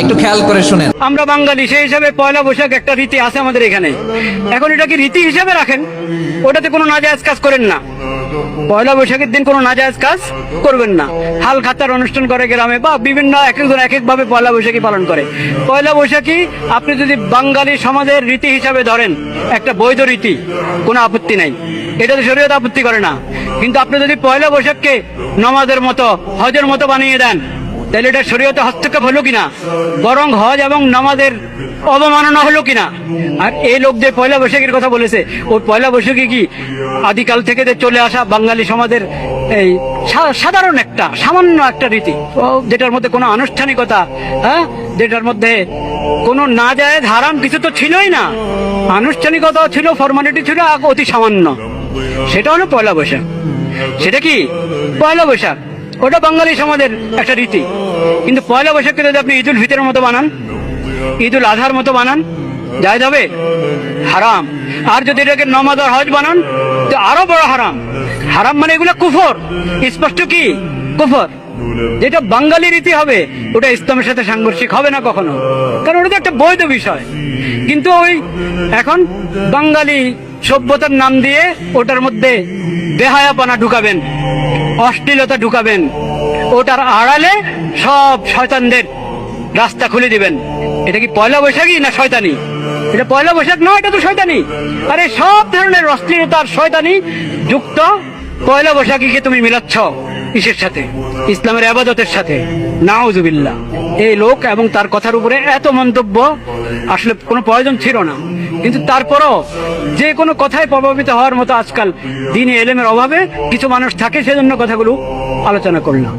একটু খেয়াল করে শুনেন। আমরা বাঙালি, সেই হিসাবে পয়লা বৈশাখ একটা রীতি আছে আমাদের এখানে। এখন এটা কি রীতি হিসাবে রাখেন, ওটাতে কোনো নাজায়েজ কাজ করেন না। পয়লা বৈশাখের দিন কোনো নাজায়েজ কাজ করবেন না। হাল খাতার অনুষ্ঠান করে গ্রামে, বা বিভিন্ন এক একজন এক একভাবে পয়লা বৈশাখী পালন করে। পয়লা বৈশাখী আপনি যদি বাঙালি সমাজের রীতি হিসাবে ধরেন, একটা বৈধ রীতি, কোনো আপত্তি নাই, এটাতে শরীয়ত আপত্তি করে না। কিন্তু আপনি যদি পয়লা বৈশাখকে নমাজের মতো, হজের মতো বানিয়ে দেন, তাহলে এটা শরীয়তে হস্তক্ষেপ হলো কিনা, বরং হজ এবং নামাজের অবমাননা হলো কিনা। আর এই লোক যে পয়লা বৈশাখীর কথা বলেছে, ওই পয়লা বৈশাখী কি আদিকাল থেকে যে চলে আসা বাঙালি সমাজের এই সাধারণ একটা সামান্য একটা রীতি, যেটার মধ্যে কোনো আনুষ্ঠানিকতা, যেটার মধ্যে কোনো নাজায়েজ হারাম কিছু তো ছিলই না, আনুষ্ঠানিকতা ছিল, ফর্মালিটি ছিল অতি সামান্য। সেটা হলো পয়লা বৈশাখ। সেটা কি পয়লা বৈশাখ, ওটা বাঙালি সমাজের একটা রীতি। কিন্তু পয়লা বৈশাখকে যদি আপনি ঈদুল ফিতরের মতো বানান, ঈদুল আজহার মতো বানান, জায়েজ হবে? হারাম। আর যদি এটাকে নমাজ আর হজ বানান, তো আরো বড় হারাম। হারাম মানে এগুলো কুফর, স্পষ্ট কি কুফর। যেটা বাঙালি রীতি হবে, ওটা ইসলামের সাথে সাংঘর্ষিক হবে না কখনো, কারণ ওটা তো একটা বৈধ বিষয়। কিন্তু ওই এখন বাঙালি সভ্যতার নাম দিয়ে ওটার মধ্যে বেহায়াপনা ঢুকাবেন, অশ্লীলতা ঢুকাবেন, ওটার আড়ালে সব শয়তানদের রাস্তা খুলে দিবেন। এটা কি পয়লা বৈশাখী না শয়তানি? এটা পয়লা বৈশাখ নয়, এটা তো শয়তানি। আরে সব ধরনের অশ্লীলতার শয়তানি যুক্ত পয়লা বৈশাখীকে তুমি মিলাচ্ছ কিসের সাথে? ইসলামের ইবাদতের সাথে। নাউজুবিল্লাহ। এই লোক এবং তার কথার উপরে এত মন্তব্য আসলে কোনো প্রয়োজন ছিল না, কিন্তু তারপরও যে কোনো কথায় প্রভাবিত হওয়ার মতো আজকাল দিনে এলেমের অভাবে কিছু মানুষ থাকে, সেজন্য কথাগুলো আলোচনা করলাম।